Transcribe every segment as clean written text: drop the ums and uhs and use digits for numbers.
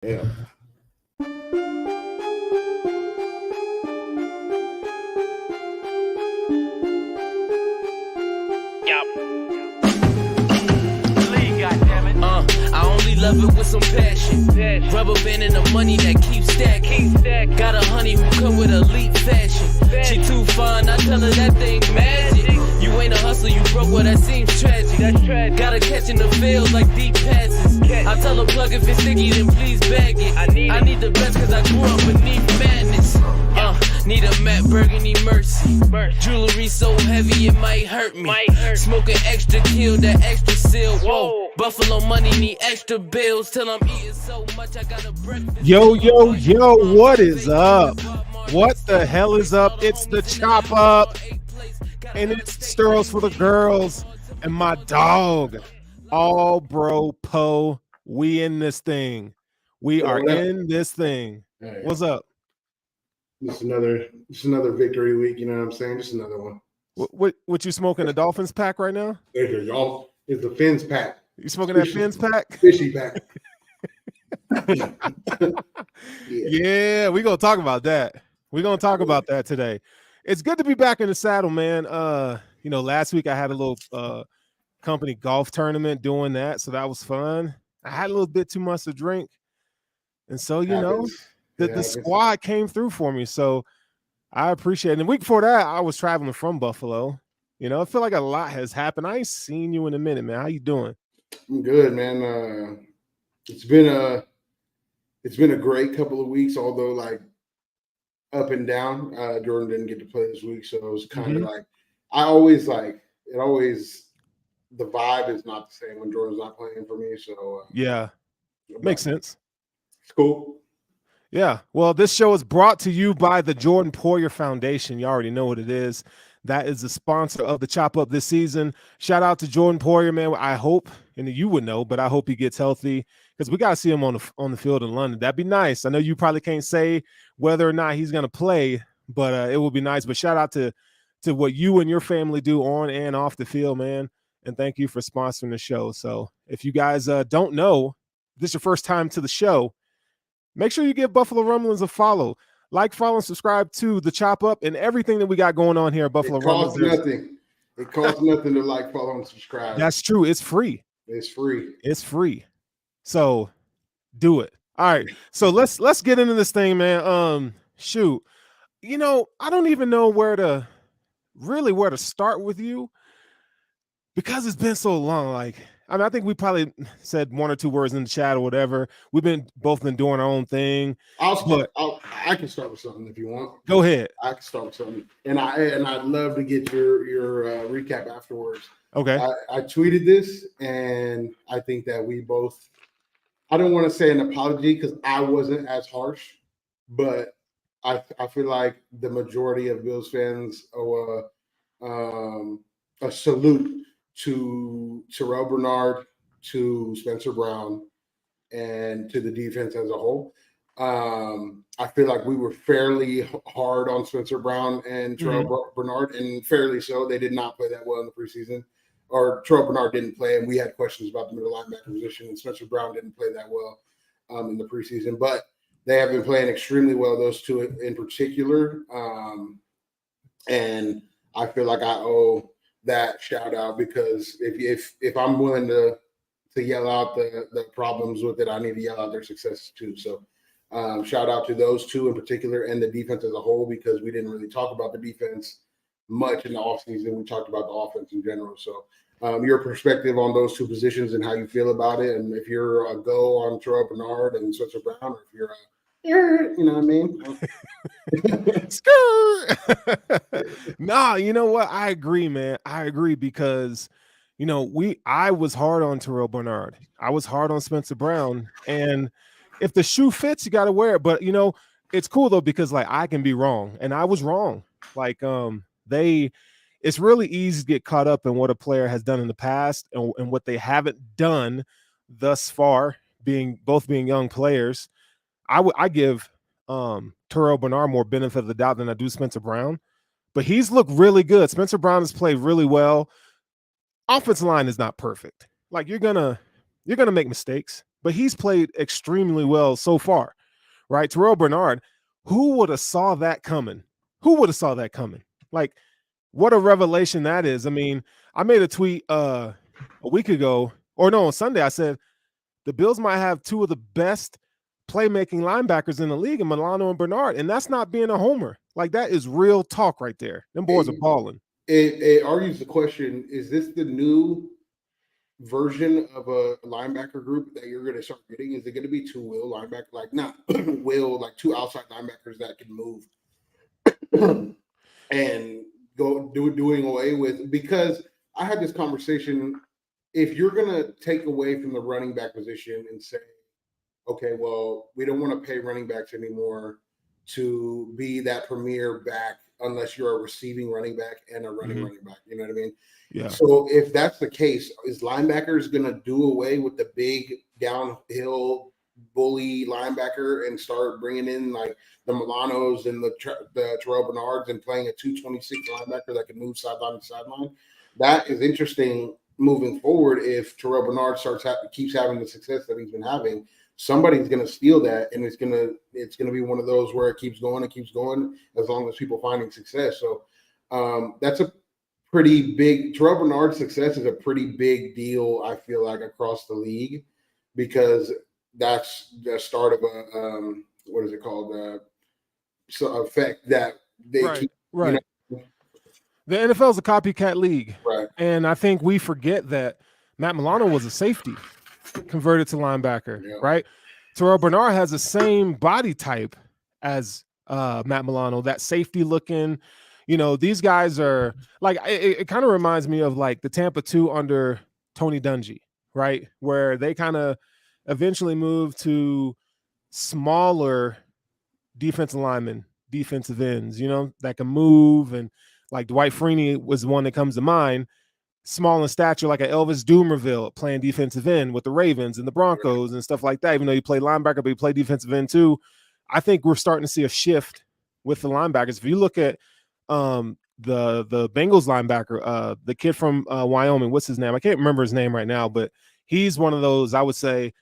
Yeah. I only love it with some passion. Rubber band and the money that keeps stacking. Got a honey who come with elite fashion. She too fine, I tell her that thing magic. You ain't a hustler, you broke, well that seems tragic. Got her catching the field like deep passes. I tell her plug if it's sticky, then please bag it. I need the best cause I grew up beneath madness. Need a matte burgundy mercy. Jewelry so heavy it might hurt me. Smoking extra kill, that extra seal. Whoa, Buffalo money need extra bills till I'm eating so much I got a breakfast. Yo, what is up? What the hell is up? It's the Chop Up, and it's Stirls for the girls, and my dog, All Bro Poe. We in this thing. We are in this thing. Hey, What's up? just another victory week. You know what I'm saying? Just another one. What you smoking? A Dolphins pack right now? There y'all. It's the Fins pack. You smoking that Fins pack? Fishy pack. Yeah, we're gonna talk about that. We're gonna talk about that today. It's good to be back in the saddle, man. Last week I had a little company golf tournament doing that, so that was fun. I had a little bit too much to drink, and so the squad came through for me, so I appreciate it. And the week before that, I was traveling from Buffalo. I feel like a lot has happened. I ain't seen you in a minute, man. How you doing? I'm good, man. It's been a great couple of weeks, although like up and down. Jordan didn't get to play this week, so it was kind of like the vibe is not the same when Jordan's not playing for me. So makes sense. It's cool. Yeah. Well, this show is brought to you by the Jordan Poyer Foundation. You already know what it is. That is the sponsor of the Chop Up this season. Shout out to Jordan Poyer, man. I hope, and you would know, but I hope he gets healthy because we got to see him on the field in London. That'd be nice. I know you probably can't say whether or not he's going to play, but it will be nice. But shout out to what you and your family do on and off the field, man. And thank you for sponsoring the show. So if you guys don't know, this is your first time to the show, make sure you give Buffalo Rumblings a follow. Like, follow, and subscribe to the Chop Up and everything that we got going on here at Buffalo Rumblings. It costs nothing to like, follow, and subscribe. That's true. It's free. It's free. So do it. All right. So let's get into this thing, man. Shoot. I don't even know where to start with you because it's been so long. I think we probably said one or two words in the chat or whatever. We've both been doing our own thing. I can start with something if you want. Go ahead. I can start with something, and I'd love to get your recap afterwards. Okay. I tweeted this, and I think that we both. I don't want to say an apology because I wasn't as harsh, but I feel like the majority of Bills fans owe a salute to Terrell Bernard, to Spencer Brown, and to the defense as a whole. I feel like we were fairly hard on Spencer Brown and Terrell Bernard, and fairly so. They did not play that well in the preseason, or Terrell Bernard didn't play, and we had questions about the middle linebacker position, and Spencer Brown didn't play that well in the preseason. But they have been playing extremely well, those two in particular. And I feel like I owe that shout out because if I'm willing to yell out the problems with it, I need to yell out their successes too. So shout out to those two in particular and the defense as a whole, because we didn't really talk about the defense much in the offseason. We talked about the offense in general. So your perspective on those two positions and how you feel about it, and if you're a go on Terrell Bernard and Spencer Brown, or if you're you know what I mean? Nah, you know what? I agree, man. I agree because, I was hard on Terrell Bernard. I was hard on Spencer Brown. And if the shoe fits, you got to wear it. But, it's cool, though, because, I can be wrong. And I was wrong. It's really easy to get caught up in what a player has done in the past and what they haven't done thus far, both being young players. I give Terrell Bernard more benefit of the doubt than I do Spencer Brown, but he's looked really good. Spencer Brown has played really well. Offensive line is not perfect. You're gonna make mistakes. but he's played extremely well so far, right? Terrell Bernard, who would have saw that coming? Who would have saw that coming? Like, what a revelation that is. I mean, I made a tweet a week ago, or no, on Sunday, I said the Bills might have two of the best playmaking linebackers in the league, in Milano and Bernard, and that's not being a homer. Like, that is real talk right there. Them boys are balling. It argues the question: is this the new version of a linebacker group that you're going to start getting? Is it going to be two will linebackers, like not will, like two outside linebackers that can move and doing away with? Because I had this conversation. If you're going to take away from the running back position and say, okay, well, we don't want to pay running backs anymore to be that premier back unless you're a receiving running back and a running back. You know what I mean? Yeah. So if that's the case, is linebackers going to do away with the big downhill bully linebacker and start bringing in like the Milanos and the Terrell Bernards and playing a 226 linebacker that can move sideline to sideline? That is interesting moving forward. If Terrell Bernard keeps having the success that he's been having, somebody's going to steal that, and it's going to be one of those where it keeps going as long as people finding success. So that's a pretty big. Terrell Bernard's success is a pretty big deal, I feel like, across the league, because that's the start of a what is it called? Effect that they keep. Right. You know? The NFL is a copycat league, Right? And I think we forget that Matt Milano was a safety converted to linebacker, right? Terrell Bernard has the same body type as Matt Milano, that safety looking. You know, these guys are like, it kind of reminds me of like the Tampa 2 under Tony Dungy, right? Where they kind of eventually moved to smaller defensive linemen, defensive ends, you know, that can move. And like Dwight Freeney was the one that comes to mind, small in stature, like an Elvis Dumerville playing defensive end with the Ravens and the Broncos and stuff like that. Even though he played linebacker, but he played defensive end too. I think we're starting to see a shift with the linebackers. If you look at the Bengals linebacker, the kid from Wyoming, what's his name? I can't remember his name right now, but he's one of those, I would say,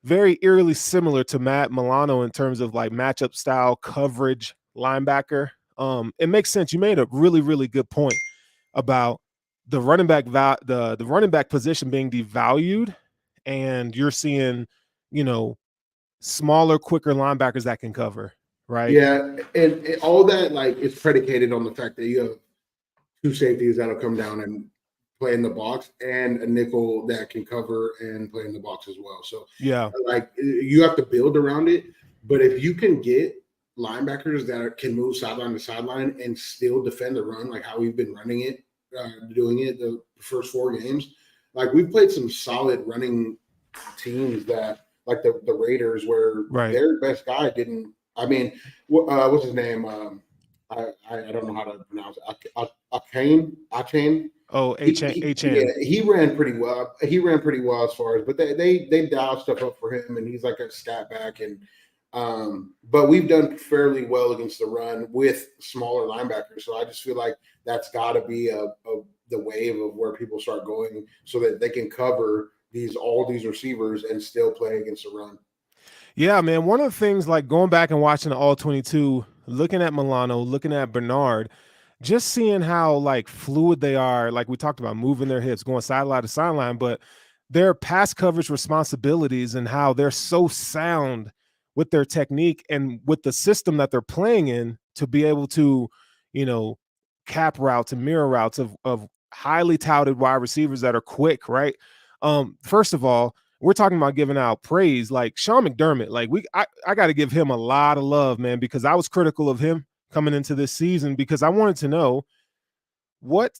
very eerily similar to Matt Milano in terms of like matchup style coverage linebacker. It makes sense. You made a really, really good point about the running back the running back position being devalued, and you're seeing, you know, smaller, quicker linebackers that can cover, right? Yeah, and all that like is predicated on the fact that you have two safeties that'll come down and play in the box, and a nickel that can cover and play in the box as well. So yeah, like you have to build around it. But if you can get linebackers that can move sideline to sideline and still defend the run, like how we've been running it, doing it the first 4 games, like we've played some solid running teams that, like the Raiders, where their best guy didn't. I mean, what's his name? I don't know how to pronounce it. Achane. Oh, Achane. Yeah, he ran pretty well. He ran pretty well as far as, but they dialed stuff up for him, and he's like a scat back. And but we've done fairly well against the run with smaller linebackers. So I just feel like that's got to be the wave of where people start going, so that they can cover all these receivers and still play against the run. Yeah, man. One of the things, like going back and watching the All 22, looking at Milano, looking at Bernard, just seeing how like fluid they are, like we talked about, moving their hips, going sideline to sideline, but their pass coverage responsibilities and how they're so sound with their technique and with the system that they're playing in to be able to, you know, cap routes and mirror routes of highly touted wide receivers that are quick, right? First of all, we're talking about giving out praise. Like Sean McDermott, like I got to give him a lot of love, man, because I was critical of him coming into this season, because I wanted to know what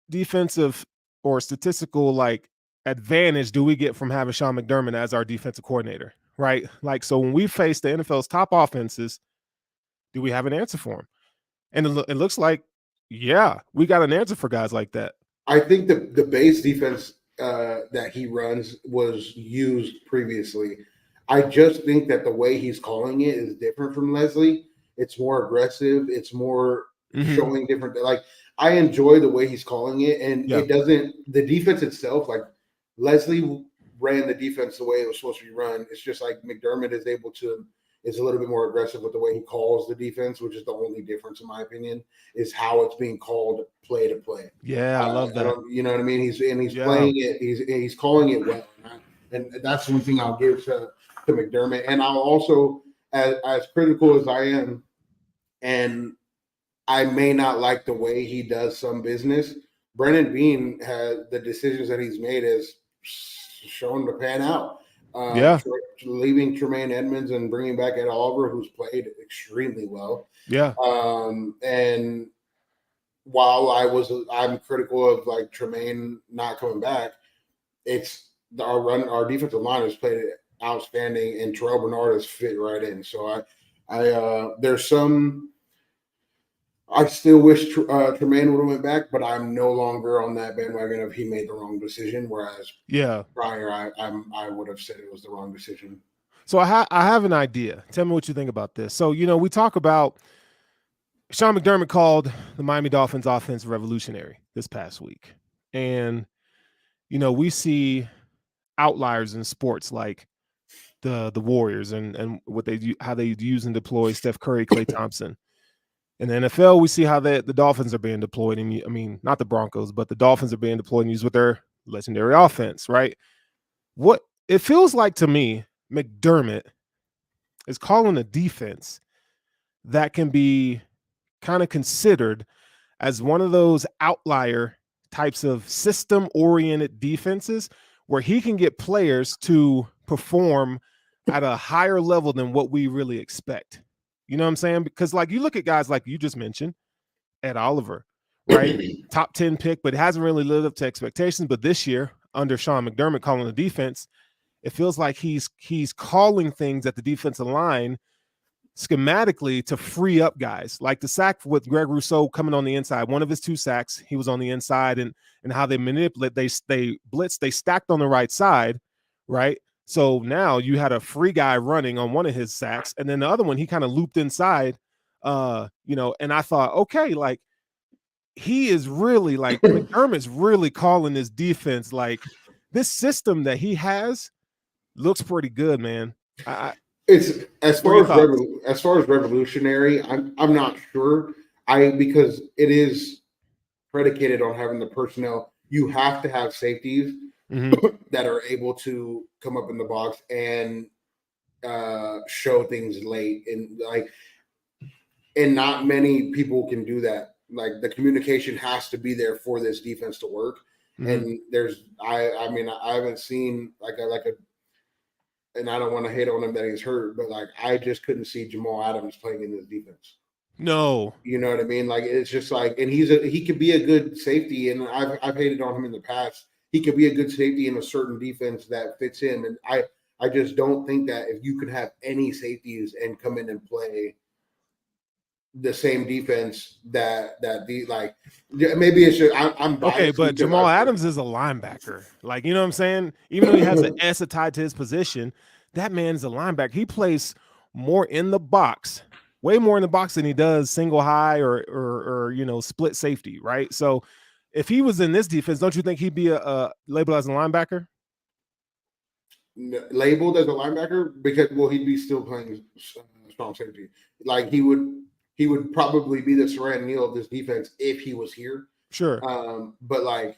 defensive or statistical like advantage do we get from having Sean McDermott as our defensive coordinator, right? Like, so when we face the NFL's top offenses, do we have an answer for him? And it looks like, yeah, we got an answer for guys like that. I think the base defense that he runs was used previously. I just think that the way he's calling it is different from Leslie. It's more aggressive. It's more showing different. Like, I enjoy the way he's calling it, and it doesn't. The defense itself, like Leslie ran the defense the way it was supposed to be run. It's just like McDermott is a little bit more aggressive with the way he calls the defense, which is the only difference, in my opinion, is how it's being called play to play. Yeah, I love that. You know what I mean? He's playing it. He's calling it well, and that's one thing I'll give to McDermott. And I'll also, as critical as I am, and I may not like the way he does some business, Brennan Bean has the decisions that he's made has shown to pan out. Leaving Tremaine Edmonds and bringing back Ed Oliver, who's played extremely well. Yeah. And while I'm critical of like Tremaine not coming back, it's our defensive line has played outstanding, and Terrell Bernard has fit right in. So there's some. I still wish Tremaine would have went back, but I'm no longer on that bandwagon of he made the wrong decision. Whereas prior, I would have said it was the wrong decision. So I have an idea. Tell me what you think about this. So, we talk about Sean McDermott called the Miami Dolphins offense revolutionary this past week. And, we see outliers in sports like the Warriors and how they use and deploy Steph Curry, Klay Thompson. In the NFL, we see how the Dolphins are being deployed. Not the Broncos, but the Dolphins are being deployed and used with their legendary offense, right? What it feels like to me, McDermott is calling a defense that can be kind of considered as one of those outlier types of system-oriented defenses where he can get players to perform at a higher level than what we really expect. You know what I'm saying? Because like you look at guys like you just mentioned, Ed Oliver, right? Top 10 pick, but hasn't really lived up to expectations. But this year, under Sean McDermott calling the defense, it feels like he's calling things at the defensive line schematically to free up guys. Like the sack with Greg Rousseau coming on the inside. One of his 2 sacks, he was on the inside, and how they manipulate, they blitz, they stacked on the right side, right? So now you had a free guy running on one of his sacks, and then the other one he kind of looped inside, and I thought, okay, like he is really like McDermott's really calling this defense. Like this system that he has looks pretty good, man. It's as far as revolutionary, I'm not sure. Because it is predicated on having the personnel. You have to have safeties that are able to come up in the box and show things late, and not many people can do that. Like the communication has to be there for this defense to work. And I haven't seen and I don't want to hate on him that he's hurt, but like I just couldn't see Jamal Adams playing in this defense. No, you know what I mean? Like it's just like, and he could be a good safety, and I've hated on him in the past. He could be a good safety in a certain defense that fits him, and I just don't think that if you could have any safeties and come in and play the same defense maybe it's just I'm biased. Okay, but Jamal Adams is a linebacker. Like, you know what I'm saying? Even though he has an S tied to his position, that man's a linebacker. He plays more in the box, way more in the box than he does single high or split safety, right? So if he was in this defense, don't you think he'd be labeled as a linebacker? Labeled as a linebacker? Because he'd be still playing strong safety. Like he would probably be the Saran Neal of this defense if he was here. Sure. But like,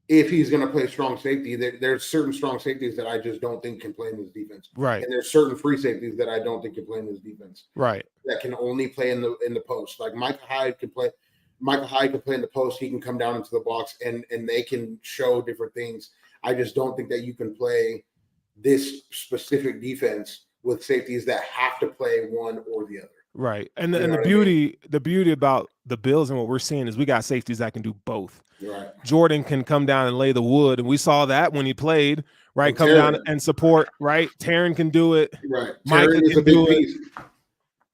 if he's going to play strong safety, there's certain strong safeties that I just don't think can play in this defense. Right. And there's certain free safeties that I don't think can play in this defense. Right. That can only play in the post. Like Micah Hyde can play in the post. He can come down into the box and they can show different things. I just don't think that you can play this specific defense with safeties that have to play one or the other. Right. And the beauty about the Bills and what we're seeing is we got safeties that can do both. Right. Jordan can come down and lay the wood, and we saw that when he played, right? Come down and support, right? Taryn can do it. Right. Micah is a big piece.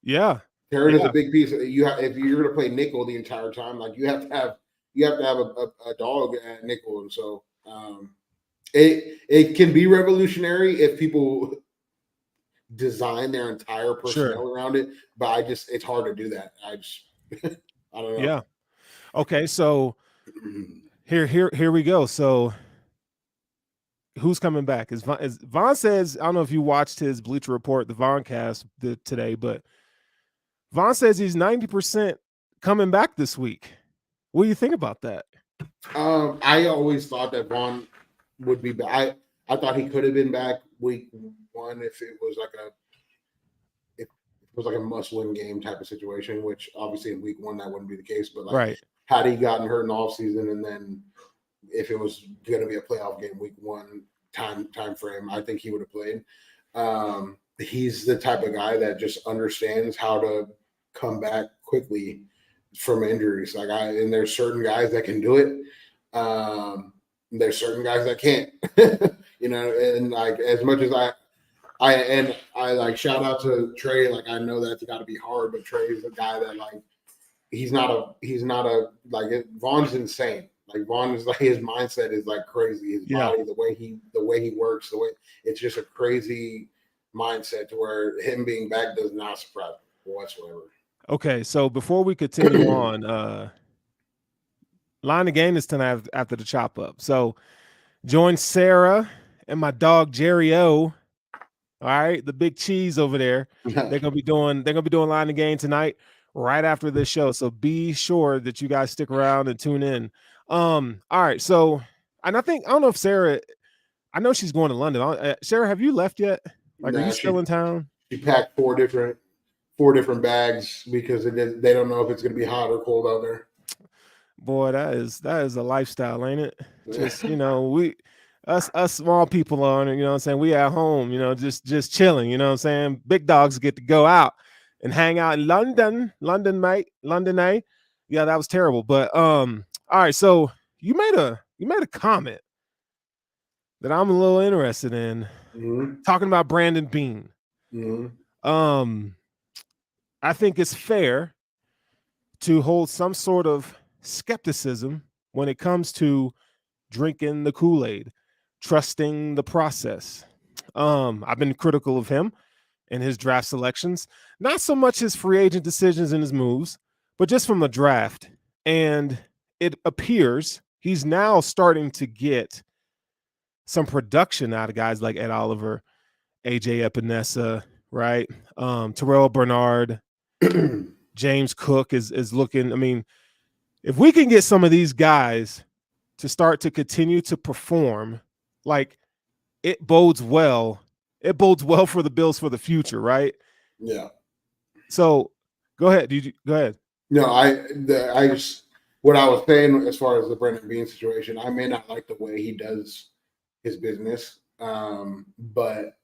Yeah. Taryn is a big piece. If you're going to play nickel the entire time, like you have to have a dog at nickel, and so it can be revolutionary if people design their entire personnel around it, but it's hard to do that. I don't know. Yeah. Okay, so here we go. So who's coming back? Is Vaughn says, I don't know if you watched his Bleacher Report, the Vaughncast today, but Vaughn says he's 90% coming back this week. What do you think about that? I always thought that Vaughn would be back. I thought he could have been back week 1 if it was like a must-win game type of situation, which obviously in week 1 that wouldn't be the case. But right. Had he gotten hurt in the offseason, and then if it was going to be a playoff game week 1 time frame, I think he would have played. He's the type of guy that just understands how to come back quickly from injuries. And there's certain guys that can do it. There's certain guys that can't. And like as much as I like shout out to Tre. Like I know that's got to be hard, but Tre is a guy that like he's not a like Vaughn's insane. Like Vaughn is like his mindset is like crazy. His body, the way he works, it's just a crazy mindset to where him being back does not surprise me whatsoever. Okay, so before we continue on, line of game is tonight after the chop up. So join Sarah and my dog Jerry O. All right, the big cheese over there. They're gonna be doing line of game tonight right after this show. So be sure that you guys stick around and tune in. All right. So, and I don't know if Sarah, I know she's going to London. Sarah, have you left yet? Like, are you still in town? She packed four different bags because they don't know if it's going to be hot or cold out there. Boy, that is a lifestyle, ain't it? Just, us small people on it, you know what I'm saying? We at home, just chilling, you know what I'm saying? Big dogs get to go out and hang out in London, mate. London, eh? Yeah, that was terrible. But all right, so you made a comment that I'm a little interested in, talking about Brandon Beane. I think it's fair to hold some sort of skepticism when it comes to drinking the Kool-Aid, trusting the process. I've been critical of him and his draft selections, not so much his free agent decisions and his moves, but just from the draft. And it appears he's now starting to get some production out of guys like Ed Oliver, AJ Epinesa, right? Terrell Bernard, James Cook is looking. I mean, if we can get some of these guys to start to continue to perform, like it bodes well. It bodes well for the Bills for the future, right? Yeah. So go ahead. Go ahead. No, what I was saying as far as the Brandon Beane situation, I may not like the way he does his business, but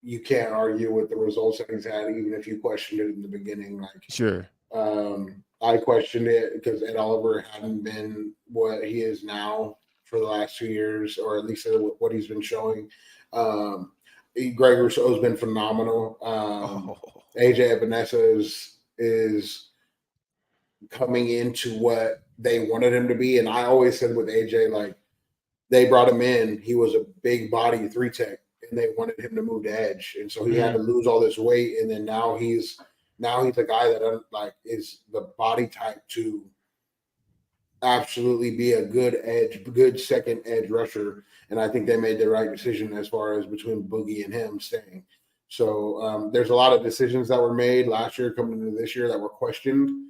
you can't argue with the results that he's had, even if you questioned it in the beginning. Like, sure. I questioned it because Ed Oliver hadn't been what he is now for the last 2 years, or at least what he's been showing. Greg Rousseau's been phenomenal. AJ Epinesa is coming into what they wanted him to be. And I always said with AJ, like, they brought him in, he was a big body 3-tech, and they wanted him to move to edge. And so he had to lose all this weight. And then now he's a guy that is the body type to absolutely be a good second edge rusher. And I think they made the right decision as far as between Boogie and him staying. So there's a lot of decisions that were made last year coming into this year that were questioned.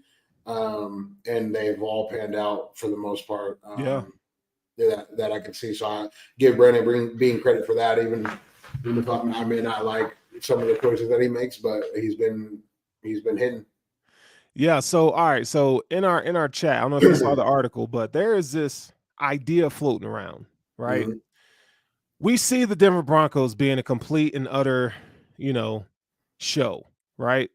And they've all panned out for the most part. That I can see. So I give Brandon Beane credit for that, even if I may not like some of the choices that he makes, but he's been hitting. Yeah. So all right. So in our chat, I don't know if you saw the article, but there is this idea floating around, right? We see the Denver Broncos being a complete and utter, show, right?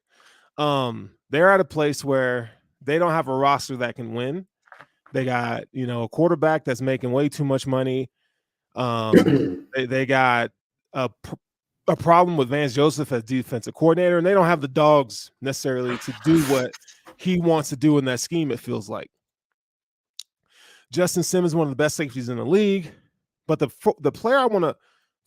They're at a place where they don't have a roster that can win. They got, a quarterback that's making way too much money. They got a problem with Vance Joseph as defensive coordinator, and they don't have the dogs necessarily to do what he wants to do in that scheme, it feels like. Justin Simmons is one of the best safeties in the league, but the player I want to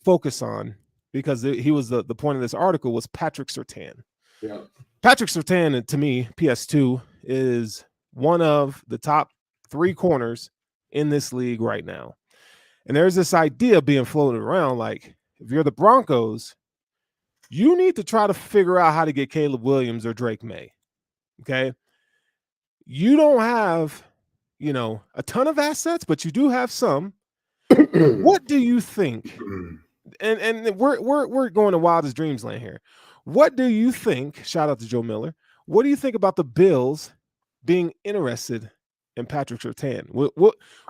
focus on, because he was the point of this article, was Patrick Surtain. Yeah. Patrick Surtain, to me, PS2, is one of the top 3 corners in this league right now. And there's this idea being floated around, like, if you're the Broncos, you need to try to figure out how to get Caleb Williams or Drake May. Okay. You don't have, a ton of assets, but you do have some. What do you think? And we're going to wildest dreams land here. What do you think? Shout out to Joe Miller. What do you think about the Bills being interested in Patrick Surtain?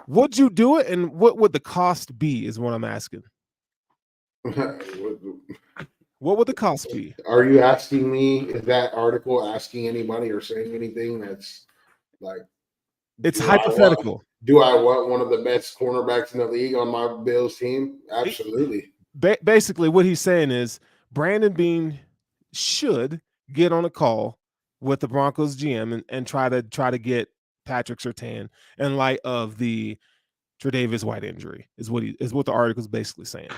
Would you do it, and what would the cost be? Is what I'm asking. What would the cost be? Are you asking me? Is that article asking anybody or saying anything that's like? It's hypothetical. Do I want one of the best cornerbacks in the league on my Bills team? Absolutely. Basically, what he's saying is Brandon Beane should get on a call with the Broncos GM and try to get Patrick Surtain in light of the Tre'Davious White injury. Is what the article is basically saying.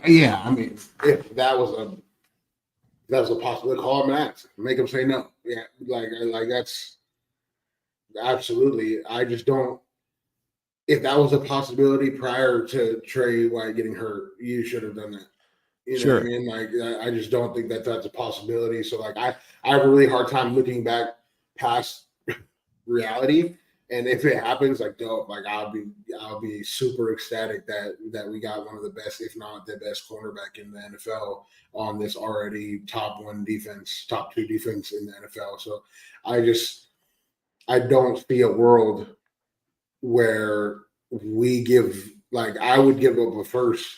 Yeah, I mean, if that was a possibility, call him and ask, make him say no. Yeah, like that's absolutely. I just don't. If that was a possibility prior to Tre White getting hurt, you should have done that. You know what I mean? Like, I just don't think that that's a possibility. So, like, I have a really hard time looking back past reality. And if it happens, like, dope. Like, I'll be super ecstatic that we got one of the best, if not the best, cornerback in the NFL on this already top two defense in the NFL. So, I don't see a world where we give, like, I would give up a first,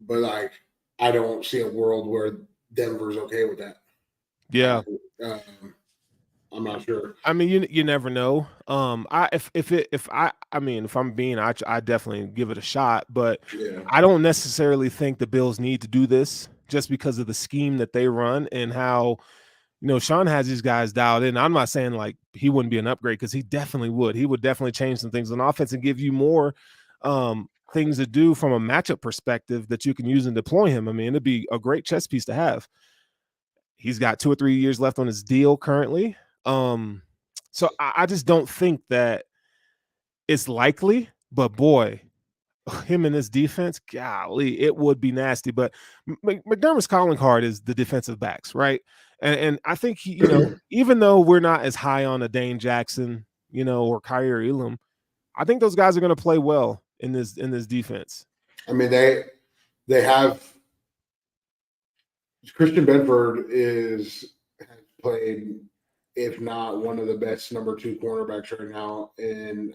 but like I don't see a world where Denver's okay with that. Yeah. I'm not sure. I mean, you never know. If I'm being, I definitely give it a shot, but Yeah. I don't necessarily think the Bills need to do this just because of the scheme that they run and how, Sean has these guys dialed in. I'm not saying like he wouldn't be an upgrade, because he definitely would. He would definitely change some things on offense and give you more things to do from a matchup perspective that you can use and deploy him. I mean, it'd be a great chess piece to have. He's got 2 or 3 years left on his deal currently. So I just don't think that it's likely, but boy, him in this defense, golly, it would be nasty. But McDermott's calling card is the defensive backs, right? And I think he, even though we're not as high on a Dane Jackson, or Kyrie Elam, I think those guys are going to play well in this defense. I mean, they have Christian Benford has played, if not one of the best number 2 cornerbacks right now in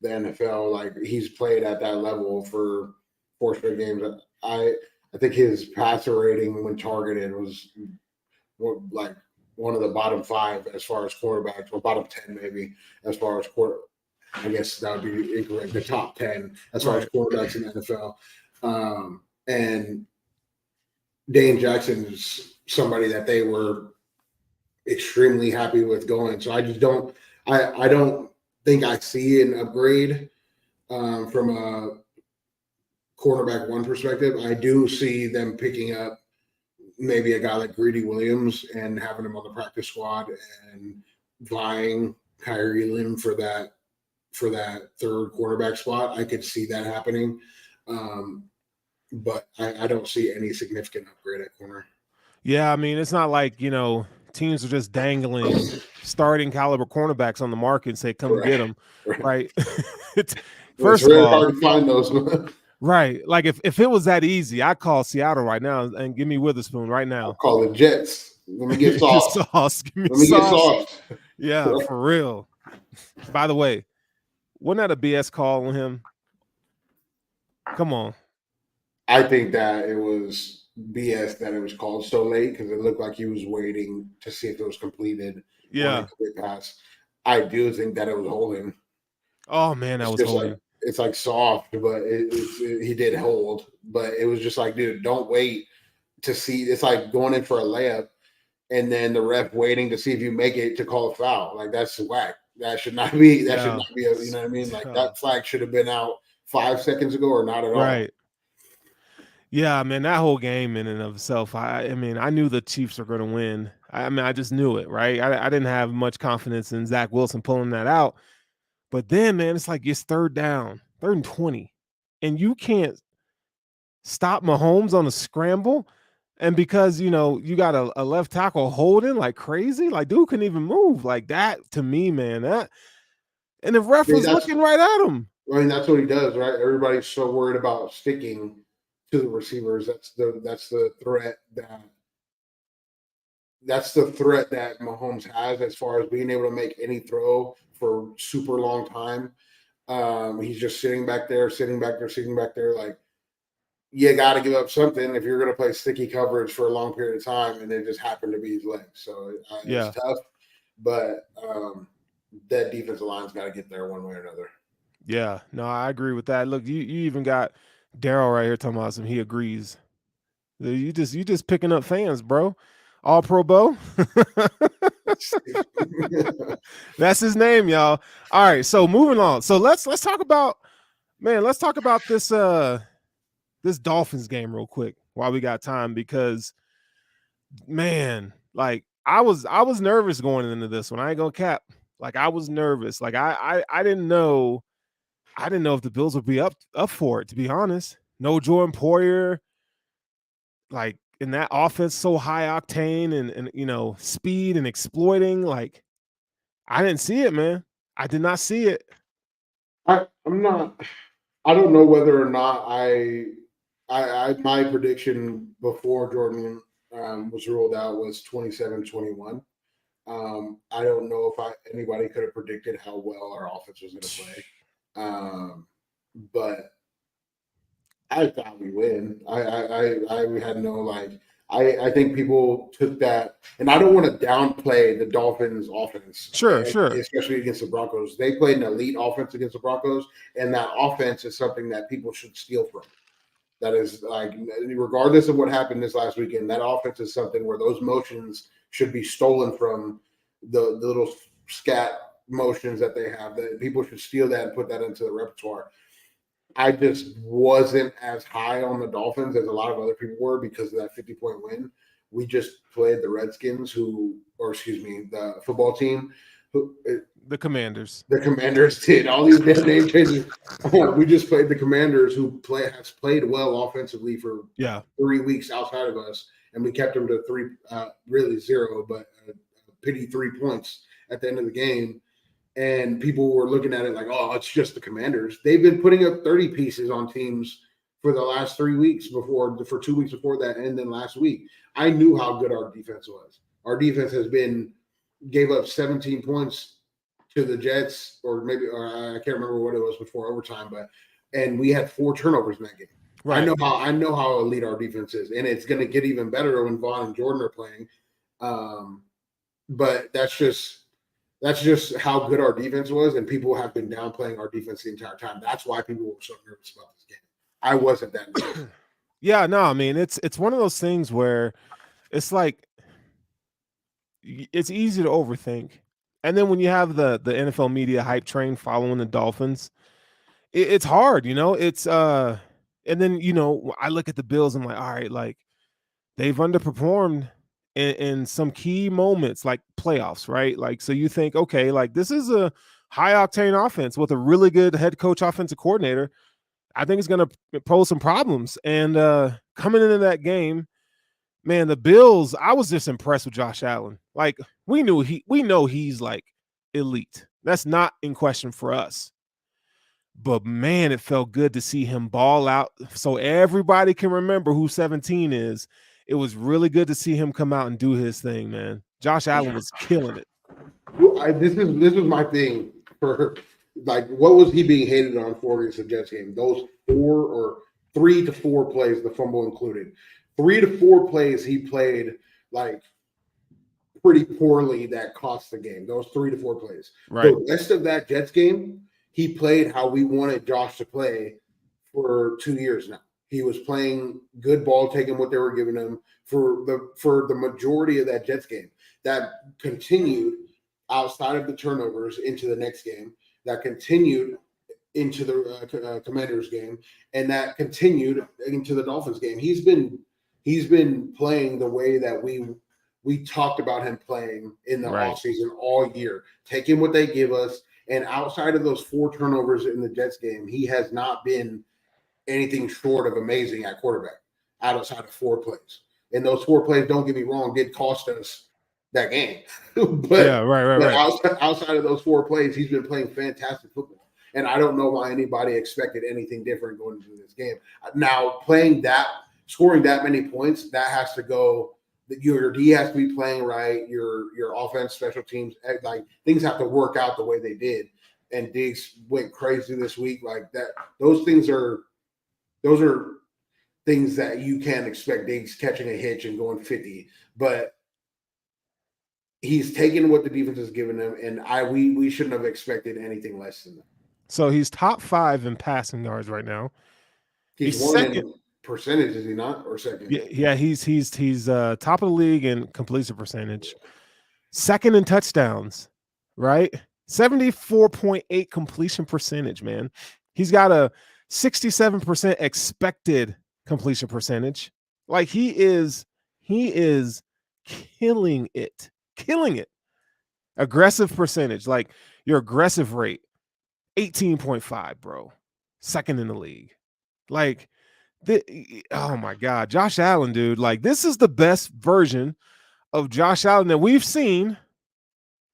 the NFL. Like, he's played at that level for 4 straight games. I think his passer rating when targeted was like one of the bottom 5 as far as quarterbacks, or bottom 10 maybe as far as I guess that would be incorrect. The top 10 as far as quarterbacks in the NFL. And Dane Jackson is somebody that they were extremely happy with going. So I just don't. I don't think I see an upgrade from a cornerback 1 perspective. I do see them picking up maybe a guy like Greedy Williams and having him on the practice squad and vying Kyrie Elam for that 3rd quarterback spot. I could see that happening. But I don't see any significant upgrade at corner. Yeah, I mean, it's not like, teams are just dangling starting caliber cornerbacks on the market and say, come get them, right? It's really hard to find those. Right. Like, if it was that easy, I'd call Seattle right now and give me Witherspoon right now. I'll call the Jets. Let me get sauce. Give me sauce. Yeah, for real. By the way, wasn't that a BS call on him? Come on. I think that it was BS that it was called so late, because it looked like he was waiting to see if it was completed. Yeah. Pass. I do think that it was holding. Oh, man, that was holding. Like, it's like soft, but he did hold. But it was just like, dude, don't wait to see. It's like going in for a layup and then the ref waiting to see if you make it to call a foul. Like, that's whack. That should not be. That should not be. You know what I mean? Like, that flag should have been out 5 seconds ago or not at all. Right. Yeah, man, that whole game in and of itself, I mean, I knew the Chiefs were going to win. I mean, I just knew it, right? I didn't have much confidence in Zach Wilson pulling that out. But then, man, it's like it's third and 20, and you can't stop Mahomes on a scramble. And because, you got a left tackle holding like crazy, like dude couldn't even move like that to me, man. And the ref was looking right at him. I mean, that's what he does, right? Everybody's so worried about sticking to the receivers. That's the threat that Mahomes has as far as being able to make any throw for super long time. He's just sitting back there. Like, you got to give up something if you're going to play sticky coverage for a long period of time, and it just happened to be his legs. So it's tough, but that defensive line's got to get there one way or another. Yeah, no, I agree with that. Look, you even got Daryl right here talking about some. He agrees. You just picking up fans, bro. All Pro Bo. That's his name, y'all. All right, so moving on. So let's talk about this this Dolphins game real quick while we got time, because man, like I was nervous going into this one. I ain't gonna cap. Like I was nervous. Like I didn't know if the Bills would be up for it, to be honest. No Jordan Poyer, like in that offense, so high octane and speed and exploiting. Like I didn't see it, man. I did not see it. I don't know whether or not I my prediction before Jordan was ruled out was 27-21. I don't know if anybody could have predicted how well our offense was going to play. But I thought we win. I had no I think people took that, and I don't want to downplay the Dolphins' offense. Sure. Especially against the Broncos. They played an elite offense against the Broncos, and that offense is something that people should steal from. That is, like, regardless of what happened this last weekend, that offense is something where those motions should be stolen from, the little scat motions that they have. That people should steal that and put that into the repertoire. I just wasn't as high on the Dolphins as a lot of other people were because of that 50-point win. We just played the Redskins, the football team. The Commanders. The Commanders did all these damn name changes. We just played the Commanders, who has played well offensively for 3 weeks outside of us, and we kept them to really zero, but pity 3 points at the end of the game. And people were looking at it like, oh, it's just the Commanders. They've been putting up 30 pieces on teams for the last 3 weeks for 2 weeks before that, and then last week. I knew how good our defense was. Our defense gave up 17 points to the Jets, or I can't remember what it was before overtime, and we had 4 turnovers in that game. Right. I know how elite our defense is, and it's going to get even better when Vaughn and Jordan are playing. But that's just how good our defense was, and people have been downplaying our defense the entire time. That's why people were so nervous about this game. I wasn't that nervous. Yeah, no, I mean, it's one of those things where it's like it's easy to overthink. And then when you have the NFL media hype train following the Dolphins, it's hard, It's and then I look at the Bills, I'm like, all right, like they've underperformed in some key moments, like playoffs, right? Like, so you think, okay, like this is a high octane offense with a really good head coach, offensive coordinator. I think it's going to pose some problems. And coming into that game, man, the Bills, I was just impressed with Josh Allen. Like we know he's like elite. That's not in question for us. But man, it felt good to see him ball out so everybody can remember who 17 is. It was really good to see him come out and do his thing, man. Josh Allen was killing it. This is my thing for, like, what was he being hated on for against the Jets game? Those 3 to 4 plays, the fumble included. 3 to 4 plays he played like pretty poorly that cost the game. Those 3 to 4 plays. Right. The rest of that Jets game, he played how we wanted Josh to play for 2 years now. He was playing good ball, taking what they were giving him for the majority of that Jets game. That continued outside of the turnovers into the next game. That continued into the Commanders game, and that continued into the Dolphins game. He's been playing the way that we talked about him playing in the offseason all year, taking what they give us And outside of those 4 turnovers in the Jets game, he has not been anything short of amazing at quarterback outside of 4 plays. And those 4 plays, don't get me wrong, did cost us that game. but Yeah, right. outside of those 4 plays, he's been playing fantastic football. And I don't know why anybody expected anything different going into this game. Now, scoring that many points, that has to go. Your D has to be playing right. Your offense, special teams, like things have to work out the way they did. And Diggs went crazy this week. Like that, those are things that you can't expect. Diggs catching a hitch and going 50, but he's taken what the defense has given him, and we shouldn't have expected anything less than that. So he's top 5 in passing yards right now. He's second in percentage, is he not, or second? Yeah, he's top of the league in completion percentage, second in touchdowns, right? 74.8 completion percentage, man. He's got a 67% expected completion percentage. Like he is killing it. Aggressive percentage, like your aggressive rate, 18.5, bro. Second in the league. Like, oh my God, Josh Allen, dude. Like, this is the best version of Josh Allen that we've seen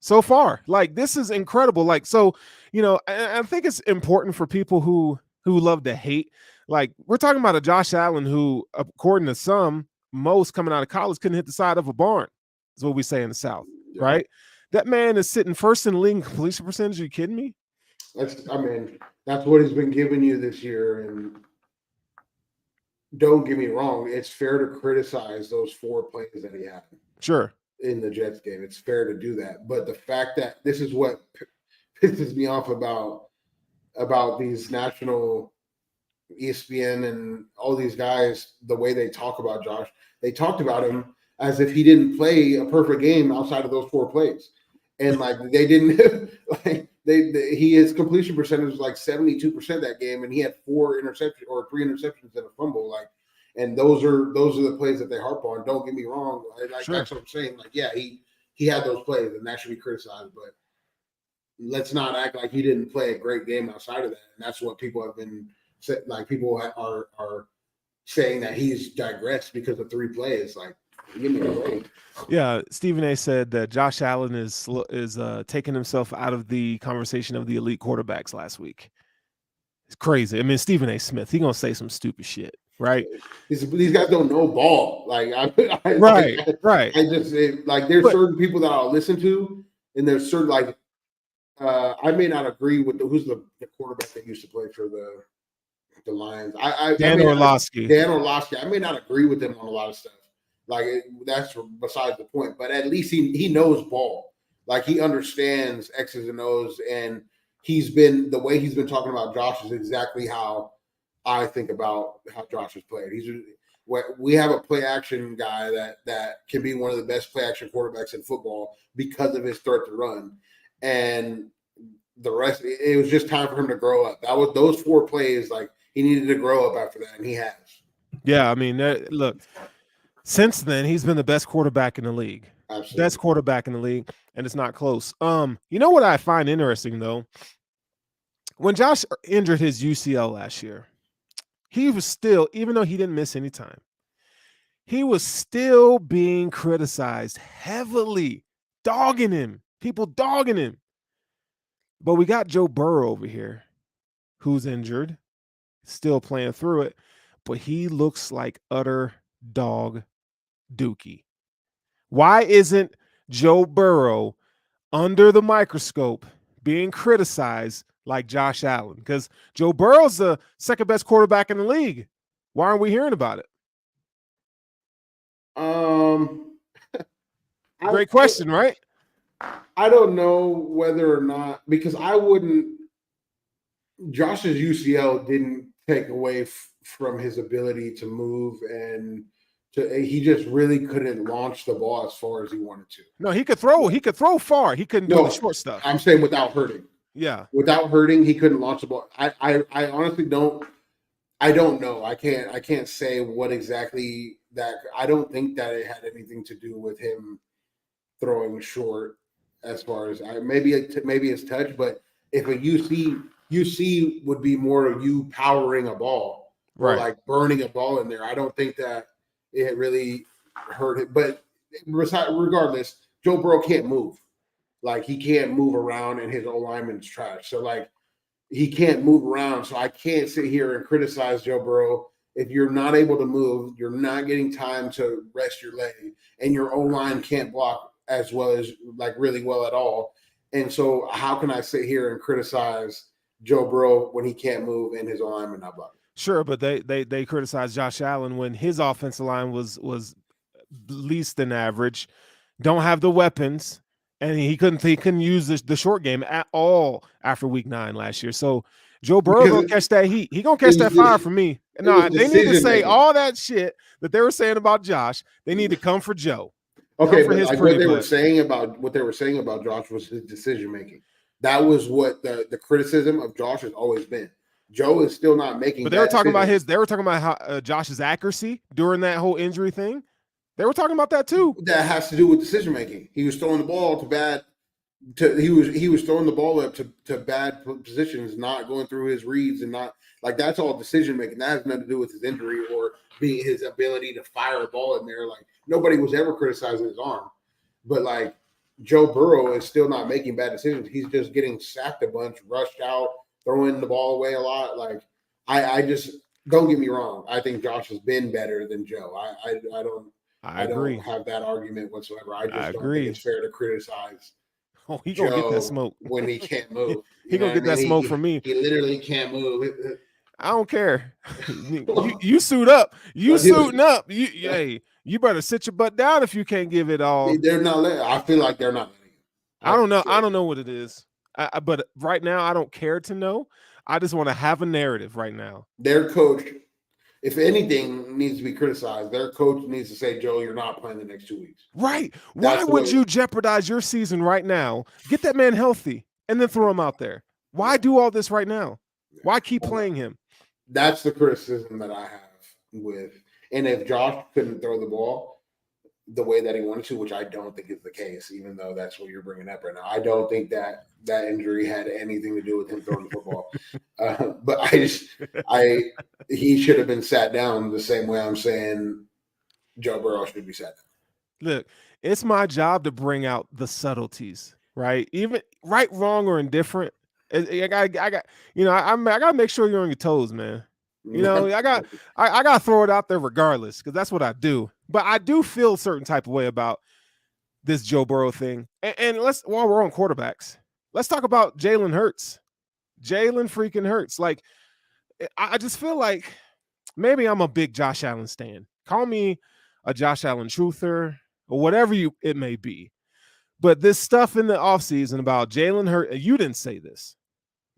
so far. Like, this is incredible. Like, so, I think it's important for people who love to hate. Like, we're talking about a Josh Allen who, according to most coming out of college, couldn't hit the side of a barn, is what we say in the South, right? That man is sitting first in the league in completion percentage. Are you kidding me? That's what he's been giving you this year. And don't get me wrong, it's fair to criticize those 4 plays that he had. Sure. In the Jets game, it's fair to do that. But the fact that this is what pisses me off about these national ESPN and all these guys, the way they talk about Josh, they talked about him as if he didn't play a perfect game outside of those 4 plays. And like they didn't like his completion percentage was like 72% that game, and he had 4 interceptions or 3 interceptions and a fumble. Like, and those are the plays that they harp on. Don't get me wrong. Like sure. That's what I'm saying. Like, yeah, he had those plays, and that should be criticized. But let's not act like he didn't play a great game outside of that. And that's what people have been like. People are saying that he's digressed because of 3 plays. Like, give me a break. Yeah, Stephen A. said that Josh Allen is taking himself out of the conversation of the elite quarterbacks last week. It's crazy. I mean, Stephen A. Smith, he's gonna say some stupid shit, right? These guys don't know ball. Like, right. I just like there's certain people that I'll listen to, and there's certain like I may not agree with who's the quarterback that used to play for the Lions. Dan Orlovsky. I may not agree with him on a lot of stuff. Like, that's besides the point. But at least he knows ball. Like, he understands X's and O's, and the way he's been talking about Josh is exactly how I think about how Josh has played. We have a play action guy that can be one of the best play action quarterbacks in football because of his threat to run. And the rest, it was just time for him to grow up. That was those 4 plays. Like, he needed to grow up after that, and he has. Yeah, I mean, look. Since then, he's been the best quarterback in the league. Absolutely. Best quarterback in the league, and it's not close. You know what I find interesting, though? When Josh injured his UCL last year, he was still, even though he didn't miss any time, he was still being criticized heavily, people dogging him. But we got Joe Burrow over here, who's injured, still playing through it, but he looks like utter dog dookie. Why isn't Joe Burrow under the microscope being criticized like Josh Allen? Because Joe Burrow's the second best quarterback in the league. Why aren't we hearing about it? Great question, right? I don't know whether or not, because Josh's UCL didn't take away from his ability to move, and he just really couldn't launch the ball as far as he wanted to. No, he could throw far. He couldn't do the short stuff. I'm saying without hurting. Yeah. Without hurting, he couldn't launch the ball. I honestly don't know. I can't say what exactly that. I don't think that it had anything to do with him throwing short, as far as maybe his touch, but if a UC would be more of you powering a ball or Right. like burning a ball in there. I don't think that it really hurt it. But regardless, Joe Burrow can't move. Like he can't move around and his O-lineman's trash. So like he can't move around. So I can't sit here and criticize Joe Burrow. If you're not able to move, you're not getting time to rest your leg, and your O-line can't block as well as like really well at all. And so how can I sit here and criticize Joe Burrow when he can't move and his O-lineman not blocking? Sure, but they criticized Josh Allen when his offensive line was least than average, don't have the weapons, and he couldn't use the short game at all after week 9 last year. So Joe Burrow gonna catch that heat. He gonna catch that fire from me. No, they need to say all that shit that they were saying about Josh. They need to come for Joe. Okay, but like what they were saying about Josh was his decision making. That was what the criticism of Josh has always been. Joe is still not making. But they were talking about how Josh's accuracy during that whole injury thing. They were talking about that too. That has to do with decision making. He was throwing the ball to bad. He was throwing the ball up to bad positions, not going through his reads, and not like that's all decision making. That has nothing to do with his injury or being his ability to fire a ball in there. Like nobody was ever criticizing his arm, but like Joe Burrow is still not making bad decisions. He's just getting sacked a bunch, rushed out, throwing the ball away a lot. Like I just don't get me wrong. I think Josh has been better than Joe. I don't have that argument whatsoever. I just don't think it's fair to criticize. Oh, he gonna get that smoke when he can't move. He gonna get that smoke from me. He literally can't move. I don't care. you suit up. You suiting up. Hey, you better sit your butt down if you can't give it all. They're not letting. I feel like they're not letting. I don't know. I don't know what it is. But right now, I don't care to know. I just want to have a narrative right now. Their coach, if anything, needs to be criticized. Their coach needs to say, Joe, you're not playing the next 2 weeks. Right. Why would you jeopardize your season right now? Get that man healthy and then throw him out there. Why do all this right now? Why keep playing him? That's the criticism that I have with. And if Josh couldn't throw the ball the way that he wanted to, which I don't think is the case, even though that's what you're bringing up right now, I don't think that injury had anything to do with him throwing the football. But he should have been sat down the same way I'm saying Joe Burrow should be sat down. Look, it's my job to bring out the subtleties, right? Even right, wrong, or indifferent. I got, I gotta make sure you're on your toes, man. I gotta throw it out there regardless, because that's what I do. But I do feel a certain type of way about this Joe Burrow thing. And while we're on quarterbacks, let's talk about Jalen Hurts. Jalen freaking Hurts. Like, I just feel like maybe I'm a big Josh Allen stan. Call me a Josh Allen truther or whatever it may be. But this stuff in the offseason about Jalen Hurts, you didn't say this,